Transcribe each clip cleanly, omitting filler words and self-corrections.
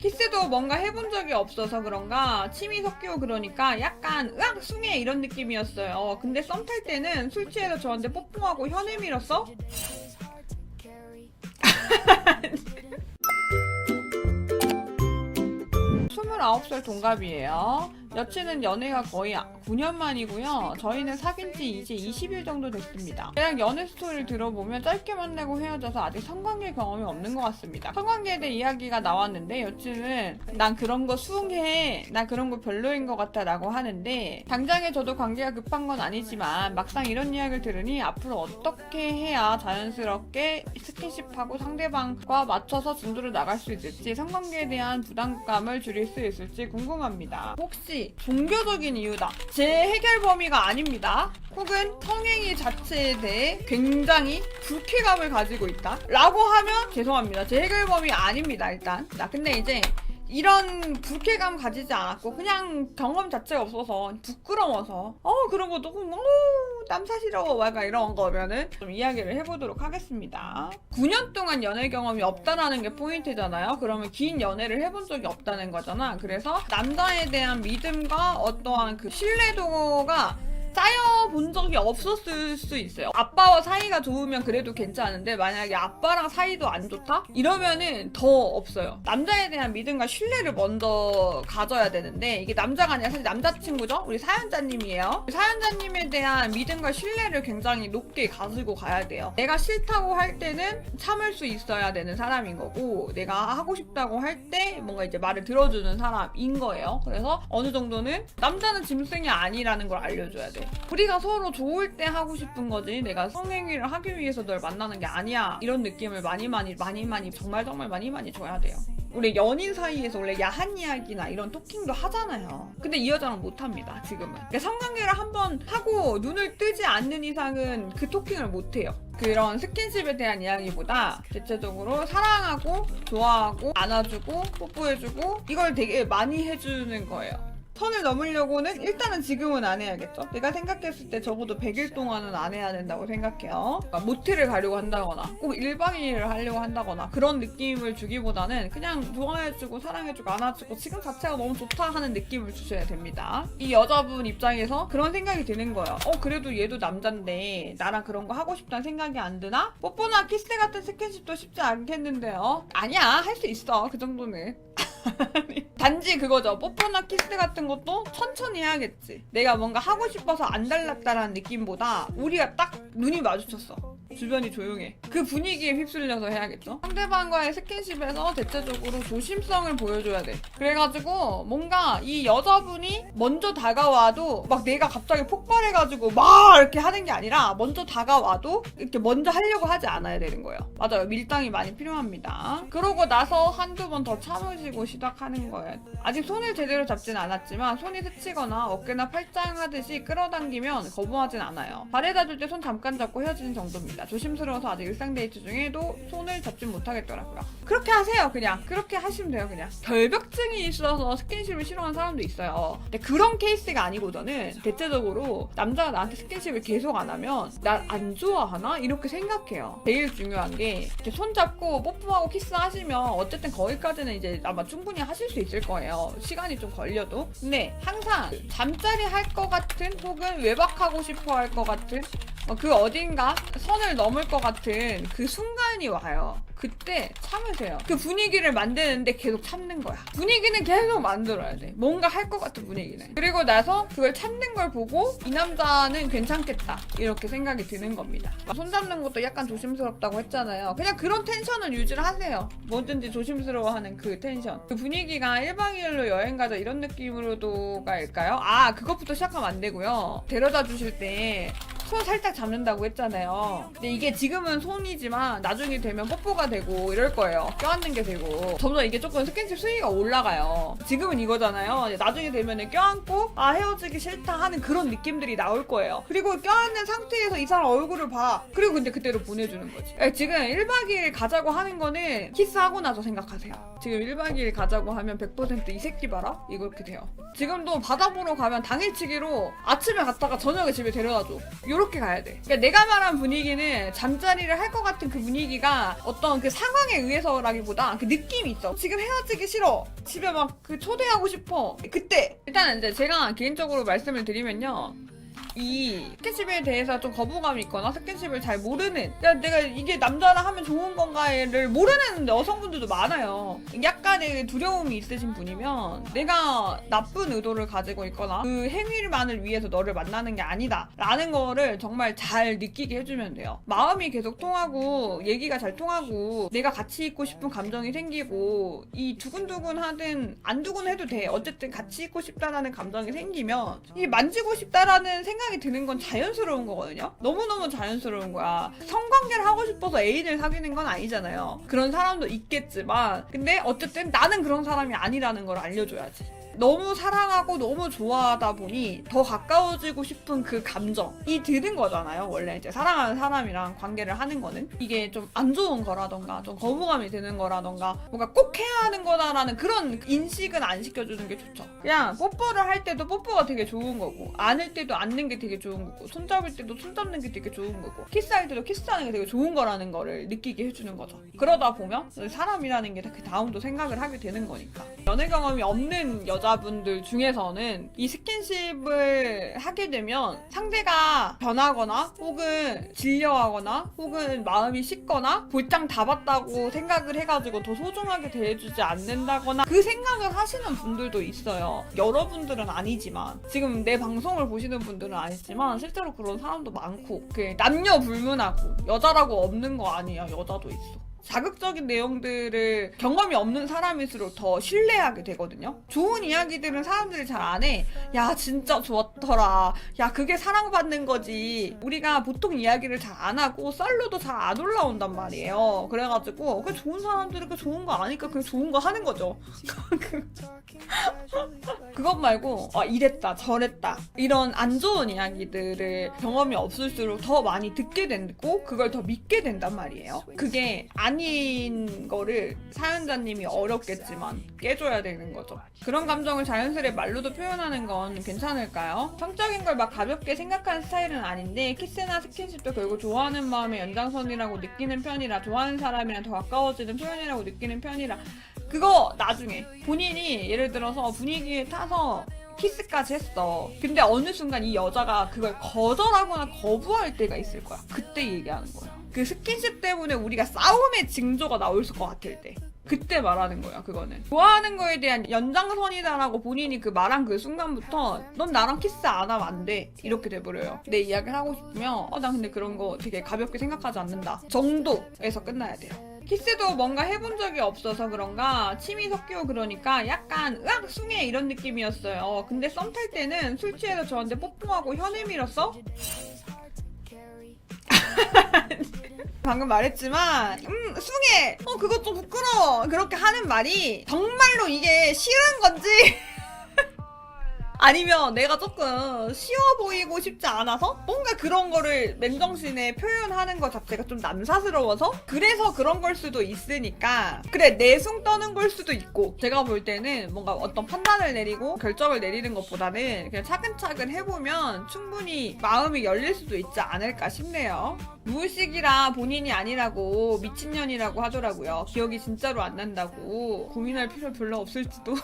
키스도 뭔가 해본 적이 없어서 그런가 침이 섞이고 그러니까 약간 으악 숭해 이런 느낌이었어요. 근데 썸 탈 때는 술 취해서 저한테 뽀뽀하고 혀 내밀었어? 29살 동갑이에요. 여친은 연애가 거의 9년 만이고요. 저희는 사귄 지 이제 20일 정도 됐습니다. 그냥 연애 스토리를 들어보면 짧게 만나고 헤어져서 아직 성관계 경험이 없는 것 같습니다. 성관계에 대해 이야기가 나왔는데 여친은 난 그런 거 수긍해. 난 그런 거 별로인 것 같아 라고 하는데 당장에 저도 관계가 급한 건 아니지만 막상 이런 이야기를 들으니 앞으로 어떻게 해야 자연스럽게 스킨십하고 상대방과 맞춰서 진도를 나갈 수 있을지 성관계에 대한 부담감을 줄일 수 있을지 궁금합니다. 혹시 종교적인 이유다. 제 해결 범위가 아닙니다. 혹은 성행위 자체에 대해 굉장히 불쾌감을 가지고 있다. 라고 하면 죄송합니다. 제 해결 범위 아닙니다. 일단. 근데 이제 이런 불쾌감 가지지 않았고 그냥 경험 자체가 없어서 부끄러워서 그런 거 너무 남사시러워 약간 이런 거면은 좀 이야기를 해보도록 하겠습니다. 9년 동안 연애 경험이 없다라는 게 포인트잖아요. 그러면 긴 연애를 해본 적이 없다는 거잖아. 그래서 남자에 대한 믿음과 어떠한 그 신뢰도가 쌓여본 적이 없었을 수 있어요. 아빠와 사이가 좋으면 그래도 괜찮은데 만약에 아빠랑 사이도 안 좋다? 이러면은 더 없어요. 남자에 대한 믿음과 신뢰를 먼저 가져야 되는데 이게 남자가 아니라 사실 남자친구죠? 우리 사연자님이에요. 사연자님에 대한 믿음과 신뢰를 굉장히 높게 가지고 가야 돼요. 내가 싫다고 할 때는 참을 수 있어야 되는 사람인 거고 내가 하고 싶다고 할 때 뭔가 이제 말을 들어주는 사람인 거예요. 그래서 어느 정도는 남자는 짐승이 아니라는 걸 알려줘야 돼. 우리가 서로 좋을 때 하고 싶은 거지 내가 성행위를 하기 위해서 널 만나는 게 아니야 이런 느낌을 많이 정말 많이 줘야 돼요. 우리 연인 사이에서 원래 야한 이야기나 이런 토킹도 하잖아요. 근데 이 여자는 못합니다 지금은. 그러니까 성관계를 한번 하고 눈을 뜨지 않는 이상은 그 토킹을 못해요. 그런 스킨십에 대한 이야기보다 대체적으로 사랑하고 좋아하고 안아주고 뽀뽀해주고 이걸 되게 많이 해주는 거예요. 선을 넘으려고는 일단은 지금은 안 해야겠죠. 내가 생각했을 때 적어도 100일 동안은 안 해야 된다고 생각해요. 그러니까 모텔을 가려고 한다거나 꼭 1박 2일을 하려고 한다거나 그런 느낌을 주기보다는 그냥 좋아해주고 사랑해주고 안아주고 지금 자체가 너무 좋다 하는 느낌을 주셔야 됩니다. 이 여자분 입장에서 그런 생각이 드는 거예요. 그래도 얘도 남잔데 나랑 그런 거 하고 싶다는 생각이 안 드나? 뽀뽀나 키스 같은 스킨십도 쉽지 않겠는데요. 아니야, 할 수 있어. 그 정도는. 단지 그거죠. 뽀뽀나 키스 같은 것도 천천히 해야겠지. 내가 뭔가 하고 싶어서 안 달랐다라는 느낌보다 우리가 딱 눈이 마주쳤어. 주변이 조용해. 그 분위기에 휩쓸려서 해야겠죠. 상대방과의 스킨십에서 대체적으로 조심성을 보여줘야 돼. 그래가지고 뭔가 이 여자분이 먼저 다가와도 막 내가 갑자기 폭발해가지고 막 이렇게 하는 게 아니라 먼저 다가와도 이렇게 먼저 하려고 하지 않아야 되는 거예요. 맞아요. 밀당이 많이 필요합니다. 그러고 나서 한두 번 더 참으시고 시작하는 거예요. 아직 손을 제대로 잡진 않았지만 손이 스치거나 어깨나 팔짱 하듯이 끌어당기면 거부하진 않아요. 발에다 줄 때 손 잠깐 잡고 헤어지는 정도입니다. 조심스러워서 아직 일상 데이트 중에도 손을 잡진 못하겠더라고요. 그렇게 하세요. 그냥 그렇게 하시면 돼요. 그냥 결벽증이 있어서 스킨십을 싫어하는 사람도 있어요. 근데 그런 케이스가 아니고서는 대체적으로 남자가 나한테 스킨십을 계속 안 하면 날 안 좋아하나? 이렇게 생각해요. 제일 중요한 게 이렇게 손 잡고 뽀뽀하고 키스하시면 어쨌든 거기까지는 이제 아마 충분히 하실 수 있을 거예요. 시간이 좀 걸려도. 근데 항상 잠자리 할 것 같은 혹은 외박하고 싶어 할 것 같은 그 어딘가 선을 넘을 것 같은 그 순간이 와요. 그때 참으세요. 그 분위기를 만드는데 계속 참는 거야. 분위기는 계속 만들어야 돼. 뭔가 할 것 같은 분위기는. 그리고 나서 그걸 참는 걸 보고 이 남자는 괜찮겠다 이렇게 생각이 드는 겁니다. 손 잡는 것도 약간 조심스럽다고 했잖아요. 그냥 그런 텐션을 유지를 하세요. 뭐든지 조심스러워하는 그 텐션. 그 분위기가 1박 2일로 여행 가자 이런 느낌으로도 갈까요? 그것부터 시작하면 안 되고요. 데려다 주실 때 손 살짝 잡는다고 했잖아요. 근데 이게 지금은 손이지만 나중에 되면 뽀뽀가 되고 이럴 거예요. 껴안는 게 되고 점점 이게 조금 스킨십 수위가 올라가요. 지금은 이거잖아요. 나중에 되면 껴안고 헤어지기 싫다 하는 그런 느낌들이 나올 거예요. 그리고 껴안는 상태에서 이 사람 얼굴을 봐. 그리고 근데 그대로 보내주는 거지. 지금 1박 2일 가자고 하는 거는 키스하고 나서 생각하세요. 지금 1박 2일 가자고 하면 100% 이 새끼 봐라? 이렇게 돼요. 지금도 바다 보러 가면 당일치기로 아침에 갔다가 저녁에 집에 데려다줘. 요렇게 가야 돼. 그러니까 내가 말한 분위기는 잠자리를 할 것 같은 그 분위기가 어떤 그 상황에 의해서라기보다 그 느낌이 있어. 지금 헤어지기 싫어. 집에 막 그 초대하고 싶어. 그때 일단 이제 제가 개인적으로 말씀을 드리면요. 이 스킨십에 대해서 좀 거부감이 있거나 스킨십을 잘 모르는, 내가 이게 남자랑 하면 좋은 건가를 모르는 여성분들도 많아요. 약간의 두려움이 있으신 분이면 내가 나쁜 의도를 가지고 있거나 그 행위만을 위해서 너를 만나는 게 아니다 라는 거를 정말 잘 느끼게 해주면 돼요. 마음이 계속 통하고 얘기가 잘 통하고 내가 같이 있고 싶은 감정이 생기고 이 두근두근 하든 안 두근해도 돼. 어쨌든 같이 있고 싶다라는 감정이 생기면 이 만지고 싶다라는 생각이 드는 건 자연스러운 거거든요. 너무너무 자연스러운 거야. 성관계를 하고 싶어서 애인을 사귀는 건 아니잖아요. 그런 사람도 있겠지만 근데 어쨌든 나는 그런 사람이 아니라는 걸 알려줘야지. 너무 사랑하고 너무 좋아하다 보니 더 가까워지고 싶은 그 감정이 드는 거잖아요. 원래 이제 사랑하는 사람이랑 관계를 하는 거는 이게 좀 안 좋은 거라던가 좀 거부감이 드는 거라던가 뭔가 꼭 해야 하는 거다라는 그런 인식은 안 시켜주는 게 좋죠. 그냥 뽀뽀를 할 때도 뽀뽀가 되게 좋은 거고 안을 때도 안는 게 되게 좋은 거고 손잡을 때도 손잡는 게 되게 좋은 거고 키스할 때도 키스하는 게 되게 좋은 거라는 거를 느끼게 해주는 거죠. 그러다 보면 사람이라는 게 그 다음도 생각을 하게 되는 거니까. 연애 경험이 없는 여자분들 중에서는 이 스킨십을 하게 되면 상대가 변하거나 혹은 질려하거나 혹은 마음이 식거나 볼장 다 봤다고 생각을 해가지고 더 소중하게 대해주지 않는다거나 그 생각을 하시는 분들도 있어요. 여러분들은 아니지만 지금 내 방송을 보시는 분들은 아니지만 실제로 그런 사람도 많고 그 남녀 불문하고 여자라고 없는 거 아니야. 여자도 있어. 자극적인 내용들을 경험이 없는 사람일수록 더 신뢰하게 되거든요. 좋은 이야기들은 사람들이 잘 안 해. 야 진짜 좋았더라. 야 그게 사랑받는 거지. 우리가 보통 이야기를 잘 안 하고 썰로도 잘 안 올라온단 말이에요. 그래가지고 그 좋은 사람들은 그 좋은 거 아니까 그냥 좋은 거 하는 거죠. 그것 말고 이랬다 저랬다 이런 안 좋은 이야기들을 경험이 없을수록 더 많이 듣게 되고 그걸 더 믿게 된단 말이에요. 그게 아닌 거를 사연자님이 어렵겠지만 깨줘야 되는 거죠. 그런 감정을 자연스레 말로도 표현하는 건 괜찮을까요? 성적인 걸 막 가볍게 생각하는 스타일은 아닌데 키스나 스킨십도 결국 좋아하는 마음의 연장선이라고 느끼는 편이라 좋아하는 사람이랑 더 가까워지는 표현이라고 느끼는 편이라 그거 나중에 본인이 예를 들어서 분위기에 타서 키스까지 했어. 근데 어느 순간 이 여자가 그걸 거절하거나 거부할 때가 있을 거야. 그때 얘기하는 거야. 그 스킨십 때문에 우리가 싸움의 징조가 나올 것 같을 때. 그때 말하는 거야. 그거는 좋아하는 거에 대한 연장선이다라고 본인이 그 말한 그 순간부터 넌 나랑 키스 안 하면 안 돼 이렇게 돼버려요. 내 이야기를 하고 싶으면 난 근데 그런 거 되게 가볍게 생각하지 않는다 정도에서 끝나야 돼요. 키스도 뭔가 해본 적이 없어서 그런가 침이 섞이고 그러니까 약간 으악 숭해 이런 느낌이었어요. 근데 썸 탈 때는 술 취해서 저한테 뽀뽀하고 혀 내밀었어? 방금 말했지만 숭해 그거 좀 부끄러워 그렇게 하는 말이 정말로 이게 싫은 건지 아니면 내가 조금 쉬워 보이고 싶지 않아서 뭔가 그런 거를 맨정신에 표현하는 것 자체가 좀 남사스러워서 그래서 그런 걸 수도 있으니까 그래 내숭 떠는 걸 수도 있고 제가 볼 때는 뭔가 어떤 판단을 내리고 결정을 내리는 것보다는 그냥 차근차근 해보면 충분히 마음이 열릴 수도 있지 않을까 싶네요. 무의식이라 본인이 아니라고 미친년이라고 하더라고요. 기억이 진짜로 안 난다고. 고민할 필요 별로 없을지도.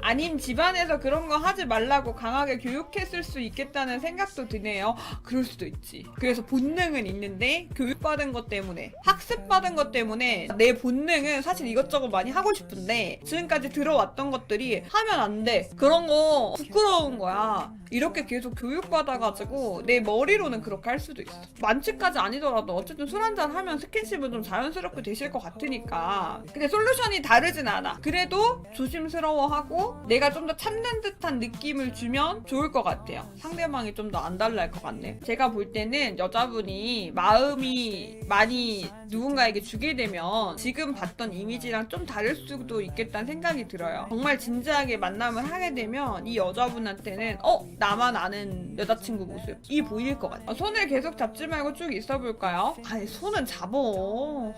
아님 집안에서 그런 거 하지 말라고 강하게 교육했을 수 있겠다는 생각도 드네요. 그럴 수도 있지. 그래서 본능은 있는데 교육받은 것 때문에 학습받은 것 때문에 내 본능은 사실 이것저것 많이 하고 싶은데 지금까지 들어왔던 것들이 하면 안 돼. 그런 거 부끄러운 거야. 이렇게 계속 교육받아가지고 내 머리로는 그렇게 할 수도 있어. 만취까지 아니더라도 어쨌든 술 한잔 하면 스킨십은 좀 자연스럽게 되실 것 같으니까. 근데 솔루션이 다르진 않아. 그래도 조심스러워하고 내가 좀 더 참는 듯한 느낌을 주면 좋을 것 같아요. 상대방이 좀 더 안 달라할 것 같네. 제가 볼 때는 여자분이 마음이 많이 누군가에게 주게 되면 지금 봤던 이미지랑 좀 다를 수도 있겠다는 생각이 들어요. 정말 진지하게 만남을 하게 되면 이 여자분한테는 나만 아는 여자친구 모습이 보일 것 같아요. 손을 계속 잡지 말고 쭉 있어 볼까요? 아니 손은 잡어.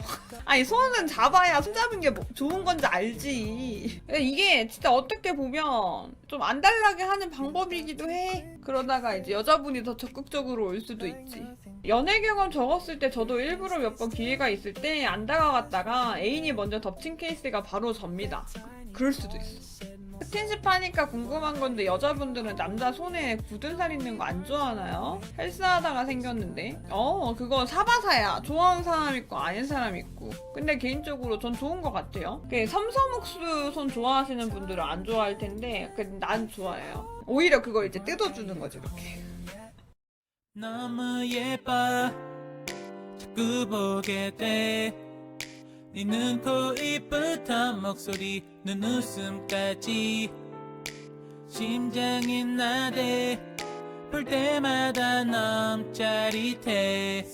아니 손은 잡아야 손 잡은 게 좋은 건지 알지. 이게 진짜 어떻게 어떻게 보면 좀 안달나게 하는 방법이기도 해. 그러다가 이제 여자분이 더 적극적으로 올 수도 있지. 연애 경험 적었을 때 저도 일부러 몇 번 기회가 있을 때 안 다가갔다가 애인이 먼저 덮친 케이스가 바로 접니다. 그럴 수도 있어. 스킨십 하니까 궁금한 건데 여자분들은 남자 손에 굳은 살 있는 거 안 좋아하나요? 헬스하다가 생겼는데 그거 사바사야. 좋아하는 사람 있고 아닌 사람 있고. 근데 개인적으로 전 좋은 것 같아요. 섬섬옥수 손 좋아하시는 분들은 안 좋아할 텐데 난 좋아해요. 오히려 그걸 이제 뜯어주는 거지 이렇게. 너무 예뻐 자꾸 보게 돼 네 눈, 코, 입부터 목소리, 눈웃음까지 심장이 나대 볼 때마다 너무 짜릿해